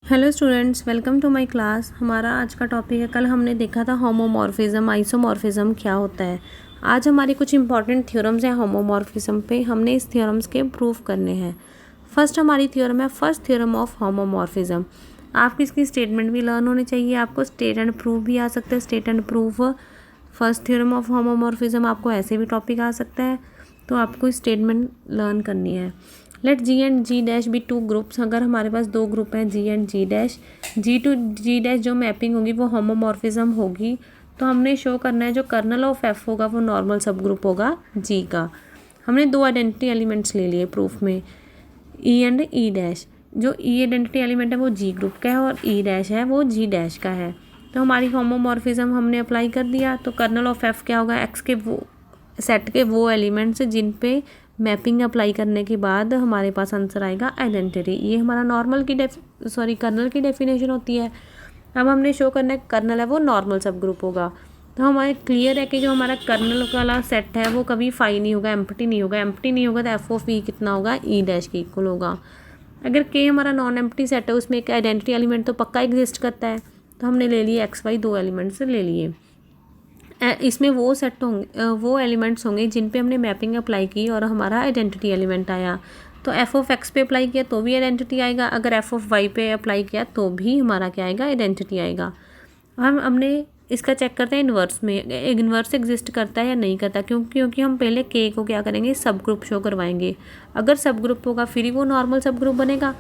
Hello students, welcome to my class. हमारा आज का टॉपिक है, कल हमने देखा था होमोमॉर्फिज्म, आइसोमॉर्फिज्म क्या होता है। आज हमारी कुछ इंपॉर्टेंट थ्योरम्स हैं होमोमॉर्फिज्म पे, हमने इस थ्योरम्स के प्रूफ करने हैं। फर्स्ट हमारी थ्योरम है फर्स्ट थ्योरम ऑफ होमोमॉर्फिज्म। आपकी इसकी स्टेटमेंट भी लर्न होनी चाहिए, आपको स्टेट एंड प्रूफ भी आ सकता है। State and proof first theorem of homomorphism आपको ऐसे भी टॉपिक आ सकता है, तो आपको स्टेटमेंट लर्न करनी है। Let G and G dash be two groups. अगर हमारे पास दो ग्रुप हैं G and G dash, G to G dash जो मैपिंग होगी वो होमोमॉर्फिज्म होगी, तो हमने शो करना है जो कर्नल ऑफ एफ होगा वो नॉर्मल सब ग्रुप होगा जी का। हमने दो आइडेंटिटी एलिमेंट्स ले लिए प्रूफ में, ई एंड ई डैश। जो ई आइडेंटिटी एलिमेंट है वो जी ग्रुप का है और ई डैश है वो जी डैश का है। तो हमारी होमोमॉर्फिज्म हमने अप्लाई कर दिया, तो कर्नल ऑफ एफ क्या होगा, एक्स के वो सेट के वो एलिमेंट्स जिन पे मैपिंग अप्लाई करने के बाद हमारे पास आंसर आएगा आइडेंटिटी। ये हमारा नॉर्मल की कर्नल की डेफिनेशन होती है। अब हमने शो करना है कर्नल है वो नॉर्मल सब ग्रुप होगा। तो हमारे क्लियर है कि जो हमारा कर्नल वाला सेट है वो कभी फाई नहीं होगा, एम्प्टी नहीं होगा। एम्प्टी नहीं होगा तो एफ ऑफ ई कितना होगा, ई डैश के इक्वल होगा। अगर के हमारा नॉन एम्प्टी सेट है उसमें एक आइडेंटिटी एलिमेंट तो पक्का एग्जिस्ट करता है, तो हमने ले लिए एक्स वाई, दो एलिमेंट्स ले लिए। इसमें वो सेट होंगे, वो एलिमेंट्स होंगे जिन पे हमने मैपिंग अप्लाई की और हमारा आइडेंटिटी एलिमेंट आया। तो एफ ऑफ एक्स पे अप्लाई किया तो भी आइडेंटिटी आएगा, अगर एफ ऑफ वाई पे अप्लाई किया तो भी हमारा क्या आएगा, आइडेंटिटी आएगा। हमने इसका चेक करते हैं इन्वर्स में, इन्वर्स एग्जिस्ट करता है या नहीं करता, क्योंकि हम पहले के को क्या करेंगे, सब ग्रुप शो करवाएंगे। अगर सब ग्रुप होगा फिर ही वो नॉर्मल सब ग्रुप बनेगा।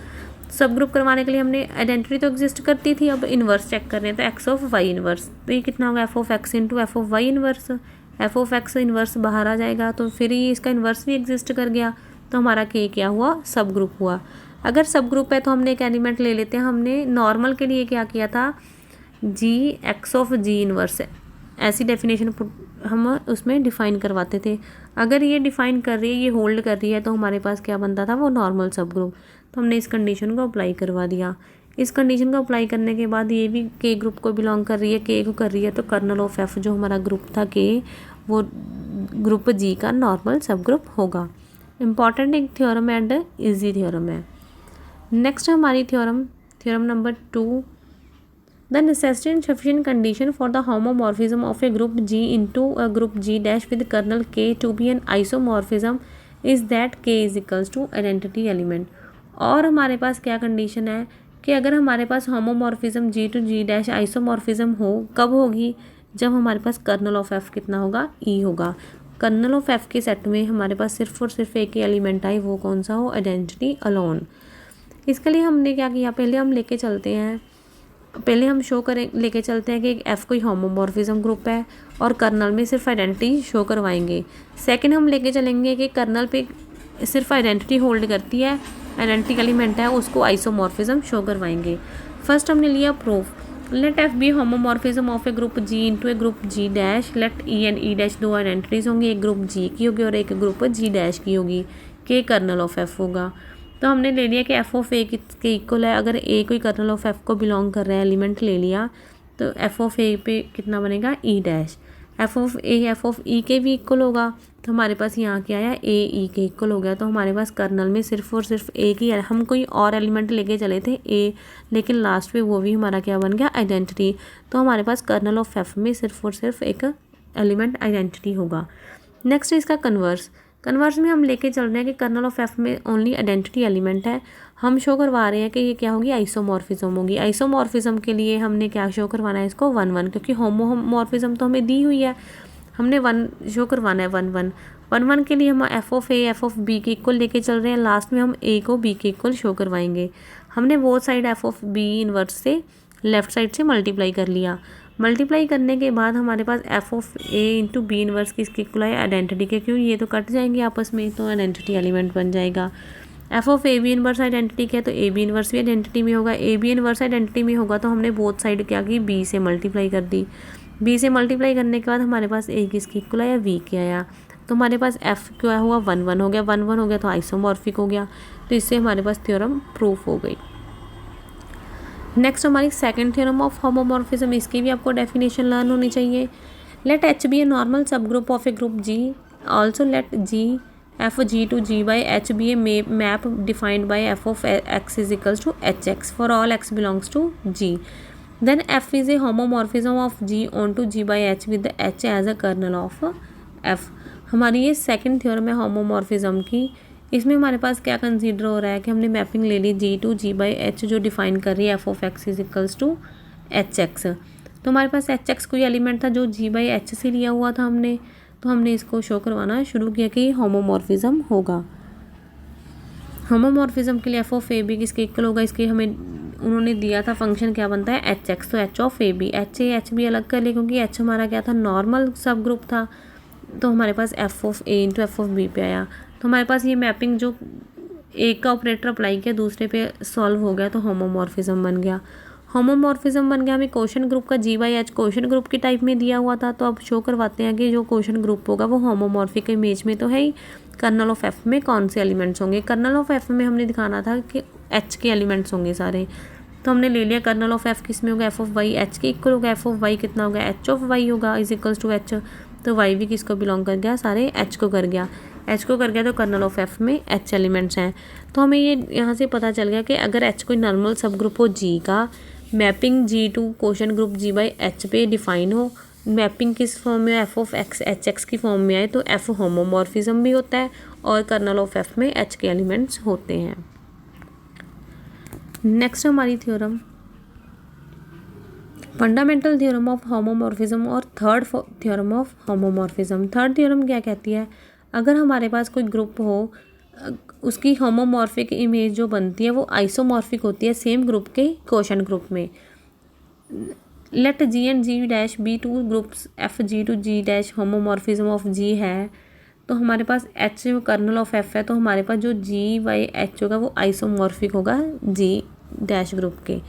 सब ग्रुप करवाने के लिए हमने आइडेंटिटी तो एग्जिस्ट करती थी, अब इन्वर्स चेक कर रहे हैं, तो एक्स ऑफ वाई इन्वर्स, तो ये कितना होगा, F of x into F of y inverse. F of x inverse बाहर आ जाएगा तो फिर ये इसका इन्वर्स भी एग्जिस्ट कर गया, तो हमारा के क्या हुआ, सब ग्रुप हुआ। अगर सब ग्रुप है तो हमने एक एलिमेंट ले लेते हैं। हमने नॉर्मल के लिए क्या किया था, जी एक्स ऑफ जी इन्वर्स, ऐसी डेफिनेशन हम उसमें डिफ़ाइन करवाते थे। अगर ये डिफ़ाइन कर रही है, ये होल्ड कर रही है, तो हमारे पास क्या बनता था, वो नॉर्मल सब ग्रुप। तो हमने इस कंडीशन को अप्लाई करवा दिया। इस कंडीशन को अप्लाई करने के बाद ये भी के ग्रुप को बिलोंग कर रही है, के को कर रही है, तो कर्नल ऑफ एफ जो हमारा ग्रुप था के, वो ग्रुप जी का नॉर्मल सब ग्रुप होगा। इम्पॉर्टेंट एक थ्योरम एंड इजी थ्योरम है। नेक्स्ट हमारी theorem number 2, the necessary and sufficient condition for the homomorphism of a group G into a group G dash with kernel K to be an isomorphism is that K is equals to identity element। और हमारे पास क्या condition है कि अगर हमारे पास homomorphism G to G dash isomorphism हो, कब होगी, जब हमारे पास कर्नल ऑफ एफ कितना होगा, E होगा। कर्नल ऑफ एफ के सेट में हमारे पास सिर्फ और सिर्फ एक ही एलिमेंट आए, वो कौन सा हो, आइडेंटिटी अलोन। इसके लिए हमने क्या किया, पहले हम लेके चलते हैं, पहले हम शो करें लेके चलते हैं कि एफ़ कोई होमोमॉर्फिज्म ग्रुप है और कर्नल में सिर्फ आइडेंटिटी शो करवाएंगे। सेकंड हम लेके चलेंगे कि कर्नल पे सिर्फ आइडेंटिटी होल्ड करती है, आइडेंटिटी एलिमेंट है, उसको आइसोमॉर्फिज्म शो करवाएंगे। फर्स्ट हमने लिया proof, let f be homomorphism of a group G into a group G dash. Let e and e dash दो आइडेंटिटीज होंगी, एक ग्रुप जी की होगी और एक ग्रुप जी डैश की होगी। के कर्नल ऑफ एफ होगा। तो हमने ले लिया कि एफ ऑफ ए के इक्वल है, अगर ए कोई कर्नल ऑफ एफ को बिलोंग कर रहा है, एलिमेंट ले लिया, तो एफ ऑफ ए पे कितना बनेगा, E dash. F of A F of E के भी इक्वल होगा, तो हमारे पास यहाँ क्या आया, ए ई के इक्वल हो गया। तो हमारे पास कर्नल में सिर्फ और सिर्फ एक ही, हम कोई और एलिमेंट लेके चले थे ए, लेकिन लास्ट में वो भी हमारा क्या बन गया, आइडेंटिटी। तो हमारे पास कर्नल ऑफ एफ में सिर्फ और सिर्फ एक एलिमेंट आइडेंटिटी होगा। नेक्स्ट इसका कन्वर्स में हम लेके चल रहे हैं कि कर्नल ऑफ एफ में ओनली आइडेंटिटी एलिमेंट है। हम शो करवा रहे हैं कि ये क्या होगी, आइसोमॉर्फिज्म होगी। आइसोमॉर्फिज्म के लिए हमने क्या शो करवाना है, इसको 1 1, क्योंकि होमोमॉर्फिज्म तो हमें दी हुई है, हमने 1 शो करवाना है, 1 1 1 1 के लिए हम f of A F of B के इक्वल लेके चल रहे हैं। लास्ट में हम ए को बी के इक्वल शो करवाएंगे। हमने वो side F of B inverse से लेफ्ट साइड से मल्टीप्लाई कर लिया। मल्टीप्लाई करने के बाद हमारे पास F of A into B inverse किसके इक्वल है, आइडेंटिटी के, क्यों ये तो कट जाएंगे आपस में, तो आइडेंटिटी एलिमेंट बन जाएगा। F of a B inverse identity क्या है, तो ए बी इनवर्स भी आइडेंटिटी में होगा। ए बी इनवर्स आइडेंटिटी में होगा तो हमने बोथ साइड क्या की, बी से मल्टीप्लाई कर दी। बी से मल्टीप्लाई करने के बाद हमारे पास ए किसकी इक्वल आया, वी के आया। तो हमारे पास एफ क्या हुआ, 1 1 हो गया, 1 1 हो गया तो आइसोमॉर्फिक हो गया। तो इससे हमारे पास थ्योरम प्रूफ हो गई। नेक्स्ट हमारी सेकंड थ्योरम ऑफ होमोमॉर्फिज्म, इसकी भी आपको डेफिनेशन लर्न होनी चाहिए। Let H be a normal subgroup of a group G, also let G F G to G by H be a map defined by F of x is equals to H X for all X belongs to G. Then f is a homomorphism of g onto g by h with the h as a kernel of f. हमारी ये second theorem है homomorphism की. इसमें हमारे पास क्या consider हो रहा है कि हमने मैपिंग ले ली G to G by h जो डिफाइन कर रही है f of x is equals to H x. तो हमारे पास एच एक्स कोई एलिमेंट था जो जी बाई एच से लिया हुआ था हमने, तो हमने इसको शो करवाना शुरू किया कि ये होमोमॉर्फिज्म होगा. होमोमॉर्फिज्म के लिए एफ ऑफ ए बी किसके इक्वल होगा, इसके हमें उन्होंने दिया था फंक्शन क्या बनता है एच एक्स. तो h of a b, h b अलग कर लिए क्योंकि एच हमारा क्या था नॉर्मल सब ग्रुप था. तो हमारे पास F of A into F of B पे आया. तो हमारे पास ये मैपिंग जो एक का ऑपरेटर अप्लाई किया दूसरे पे सॉल्व हो गया तो होमोमॉर्फिज्म बन गया. होमोमॉर्फिज्म बन गया. हमें क्वेश्चन ग्रुप का जी बाई एच क्वेश्चन ग्रुप की टाइप में दिया हुआ था, तो अब शो करवाते हैं कि जो क्वेश्चन ग्रुप होगा वो होमोमॉर्फिक इमेज में तो है ही. कर्नल ऑफ एफ में कौन से एलिमेंट्स होंगे, कर्नल ऑफ एफ में हमने दिखाना था कि एच के एलिमेंट्स होंगे सारे. तो हमने ले लिया कर्नल ऑफ एफ किस में होगा एफ ऑफ वाई एच के इक्वल होगा. एफ ऑफ वाई कितना होगा एच ऑफ वाई होगा इज इक्वल्स टू एच. तो वाई भी किसको बिलोंग कर गया, सारे एच को कर गया. एच को कर गया तो कर्नल ऑफ एफ में एच एलिमेंट्स हैं. तो हमें ये यहाँ से पता चल गया कि अगर एच कोई नॉर्मल सब ग्रुप हो जी का, mapping G to quotient group G by H पे डिफाइन हो, मैपिंग किस फॉर्म में F of X H X की फॉर्म में आए, तो एफ होमोमॉर्फिज्म भी होता है और कर्नल ऑफ एफ में एच के एलिमेंट्स होते हैं. नेक्स्ट हमारी theorem fundamental theorem of homomorphism और third theorem of homomorphism. Third theorem क्या कहती है, अगर हमारे पास कोई ग्रुप हो उसकी होमोमॉर्फिक इमेज जो बनती है वो आइसोमॉर्फिक होती है सेम ग्रुप के क्वेश्चन ग्रुप में. Let G and G dash be two groups F G to G dash homomorphism of G है. तो हमारे पास एच कर्नल ऑफ एफ है, तो हमारे पास जो जी बाई एच होगा वो आइसोमॉर्फिक होगा जी डैश ग्रुप के.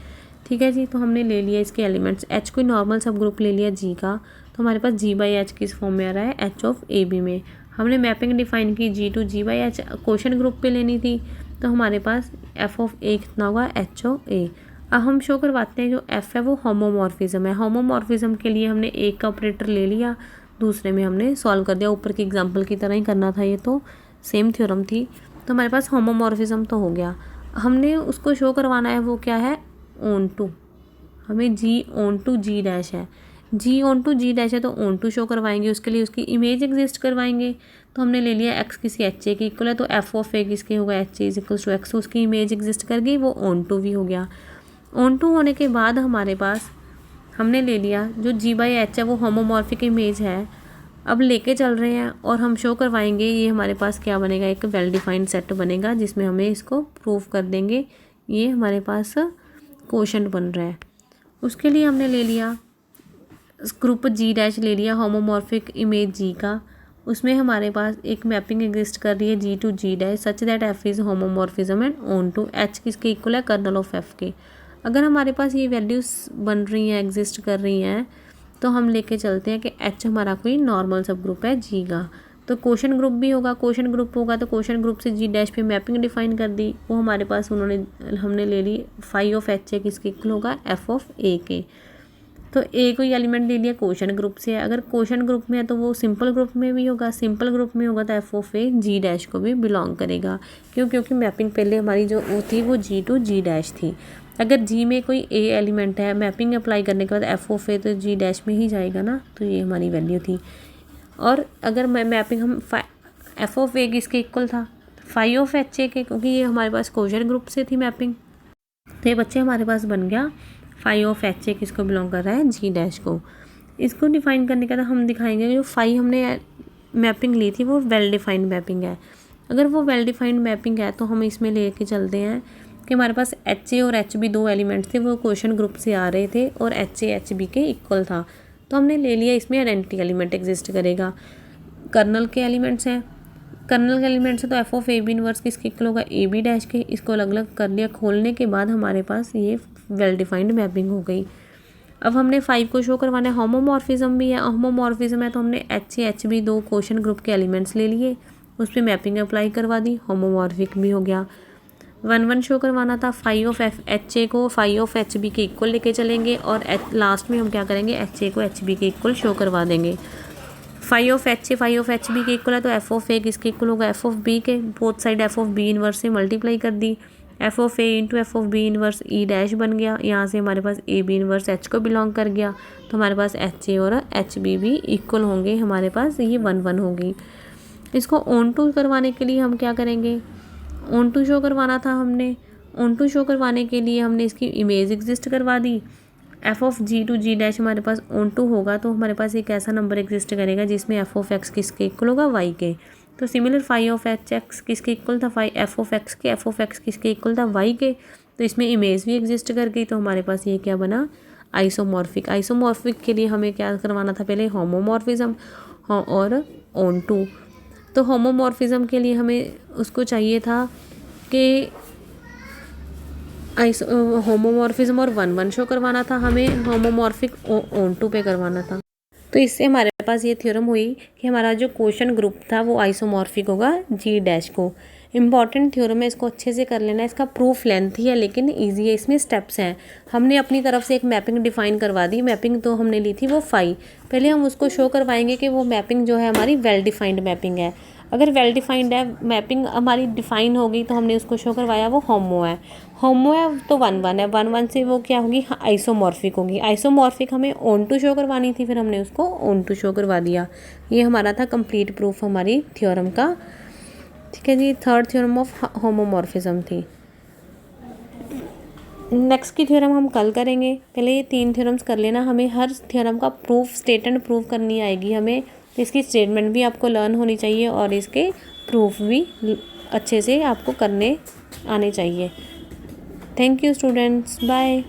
ठीक है जी. तो हमने ले लिया इसके एलिमेंट्स. एच कोई नॉर्मल सब ग्रुप ले लिया जी का, तो हमारे पास जी बाई एच किस फॉर्म में आ रहा है एच ऑफ ए बी में. हमने मैपिंग डिफाइन की G to G by H quotient group पे लेनी थी, तो हमारे पास एफ ऑफ ए कितना होगा एच ऑफ ए. अब हम शो करवाते हैं जो एफ है वो होमोमॉर्फिज्म है. होमोमॉर्फिज्म के लिए हमने एक का ऑपरेटर ले लिया, दूसरे में हमने सॉल्व कर दिया. ऊपर की एग्जांपल की तरह ही करना था, ये तो सेम थ्योरम थी. तो हमारे पास होमोमॉर्फिज्म तो हो गया. हमने उसको शो करवाना है वो क्या है ऑन टू. हमें जी ऑन टू जी डैश है, जी ऑन टू जी डैश है तो ऑन टू शो करवाएंगे. उसके लिए उसकी इमेज एग्जिस्ट करवाएंगे. तो हमने ले लिया एक्स किसी एच ए के इक्वल है, तो एफ ऑफ ए किसके होगा h a is equal to x. उसकी इमेज एग्जिस्ट कर गई, वो ऑन टू भी हो गया. ऑन टू होने के बाद हमारे पास हमने ले लिया जो जी बाई एच है वो होमोमॉर्फिक इमेज है. अब लेके चल रहे हैं और हम शो करवाएंगे ये हमारे पास क्या बनेगा एक वेल डिफाइंड सेट बनेगा जिसमें हमें इसको प्रूव कर देंगे. ये हमारे पास क्वोशंट बन रहा है. उसके लिए हमने ले लिया ग्रुप जी डैश ले लिया होमोमॉर्फिक इमेज जी का. उसमें हमारे पास एक मैपिंग एग्जिस्ट कर रही है G to G dash such that F is homomorphism and onto H किसके इक्वल है कर्नल ऑफ एफ के. अगर हमारे पास ये वैल्यूज़ बन रही हैं एग्जिस्ट कर रही हैं तो हम लेके चलते हैं कि एच हमारा कोई नॉर्मल सब ग्रुप है जी का. तो क्वोशंट ग्रुप भी होगा, क्वोशंट ग्रुप होगा तो क्वोशंट ग्रुप से जी डैश पे मैपिंग डिफाइन कर दी. वो हमारे पास हमने ले ली फाई ऑफ एच ए किसके इक्वल होगा एफ ऑफ ए के. तो ए कोई एलिमेंट ले लिया क्वोशंट ग्रुप से है. अगर क्वोशंट ग्रुप में है तो वो सिंपल ग्रुप में भी होगा, सिंपल ग्रुप में होगा तो F of a G dash को भी बिलोंग करेगा. क्योंकि मैपिंग पहले हमारी जो वो थी वो जी टू जी डैश थी. अगर जी में कोई ए एलिमेंट है मैपिंग अप्लाई करने के बाद एफ ऑफ ए तो जी डैश में ही जाएगा ना. तो ये हमारी वैल्यू थी. और अगर मैपिंग हम एफ ऑफ ए किसके इक्वल था फाई ऑफ एच ए के, क्योंकि ये हमारे पास क्वोशंट ग्रुप से थी मैपिंग. तो ये बच्चे हमारे पास बन गया फाई ऑफ एच ए किसको बिलोंग कर रहा है जी डैश को. इसको डिफाइन करने का हम दिखाएंगे जो फाई हमने मैपिंग ली थी वो वेल डिफाइंड मैपिंग है. अगर वो वेल डिफाइंड मैपिंग है तो हम इसमें लेके चलते हैं कि हमारे पास एच ए और एच बी दो एलिमेंट्स थे वो क्वोशंट ग्रुप से आ रहे थे और एच ए एच बी के इक्वल था. तो हमने ले लिया इसमें आइडेंटिटी एलिमेंट एग्जिस्ट करेगा. कर्नल के एलिमेंट्स हैं, कर्नल के एलिमेंट्स है तो F of a B inverse किसके इक्वल होगा ए बी डैश के. इसको अलग अलग कर लिया. खोलने के बाद हमारे पास ये वेल डिफाइंड मैपिंग हो गई. अब हमने 5 को शो करवाना है. होमोमॉर्फिज्म भी है, होमोमॉर्फिज्म है तो हमने एच ए एच बी दो क्वोशंट ग्रुप के एलिमेंट्स ले लिए, उस पर मैपिंग अप्लाई करवा दी, होमोमॉर्फिक भी हो गया. 1 शो करवाना था. फाई ऑफ एच ए को फाई ऑफ एच बी के इक्वल लेके चलेंगे और लास्ट में हम क्या करेंगे एच ए को एच बी के इक्वल शो करवा देंगे. फाई ऑफ एच बी के इक्वल है, तो एफ ऑफ ए किसके इक्वल होगा, एफ ऑफ बी के। Both side F of B inverse से मल्टीप्लाई कर दी, F of A into F of B inverse E dash बन गया। यहाँ से हमारे पास ए बी इनवर्स एच को बिलोंग कर गया, तो हमारे पास एच ए और एच बी भी इक्वल होंगे, हमारे पास ये 1 1 होगी। इसको ऑन टू करवाने के लिए हम क्या करेंगे, ऑन टू शो करवाना था हमने। ऑन टू शो करवाने के लिए हमने इसकी इमेज एग्जिस्ट करवा दी। F of G to G dash हमारे पास ऑन टू होगा, तो हमारे पास एक ऐसा नंबर एग्जिस्ट करेगा जिसमें एफ ऑफ एक्स किसके इक्वल होगा, वाई के। तो similar phi of h x किसके इक्वल था, फाई एफ ऑफ एक्स के, एफ ऑफ एक्स किसके इक्वल था, वाई के। तो इसमें इमेज भी एग्जिस्ट कर गई, तो हमारे पास ये क्या बना, आइसोमॉर्फिक। आइसोमॉर्फिक के लिए हमें क्या करवाना था, पहले होमोमॉर्फिज्म और ऑन टू। तो होमोमॉर्फिज्म के लिए हमें उसको चाहिए था कि होमोमॉर्फिज्म और 1 1 शो करवाना था, हमें होमोमॉर्फिक ऑन टू पे करवाना था। तो इससे हमारे पास ये थ्योरम हुई कि हमारा जो क्वेश्चन ग्रुप था वो आइसोमॉर्फिक होगा जी डैश को। इंपॉर्टेंट थ्योरम है, इसको अच्छे से कर लेना। इसका प्रूफ लेंथ ही है लेकिन ईजी है, इसमें स्टेप्स हैं। हमने अपनी तरफ से एक मैपिंग डिफाइन करवा दी। मैपिंग तो हमने ली थी वो फाई। पहले हम उसको शो करवाएंगे कि वो मैपिंग जो है हमारी वेल डिफाइंड मैपिंग है। अगर वेल डिफाइंड है मैपिंग हमारी डिफाइन हो गई, तो हमने उसको शो करवाया वो होमो है। होमो है तो 1 1 है, 1 1 से वो क्या होगी, आइसोमॉर्फिक होगी। आइसोमॉर्फिक हमें ऑन टू शो करवानी थी, फिर हमने उसको ऑन टू शो करवा दिया। ये हमारा था कंप्लीट प्रूफ हमारी थ्योरम का। ठीक है जी, थर्ड थ्योरम ऑफ होमोमॉर्फिज्म थी। नेक्स्ट की थ्योरम हम कल करेंगे। पहले ये 3 थ्योरम्स कर लेना। हमें हर थ्योरम का प्रूफ स्टेटमेंट प्रूव करनी आएगी हमें। इसकी स्टेटमेंट भी आपको लर्न होनी चाहिए और इसके प्रूफ भी अच्छे से आपको करने आने चाहिए। Thank you students, bye.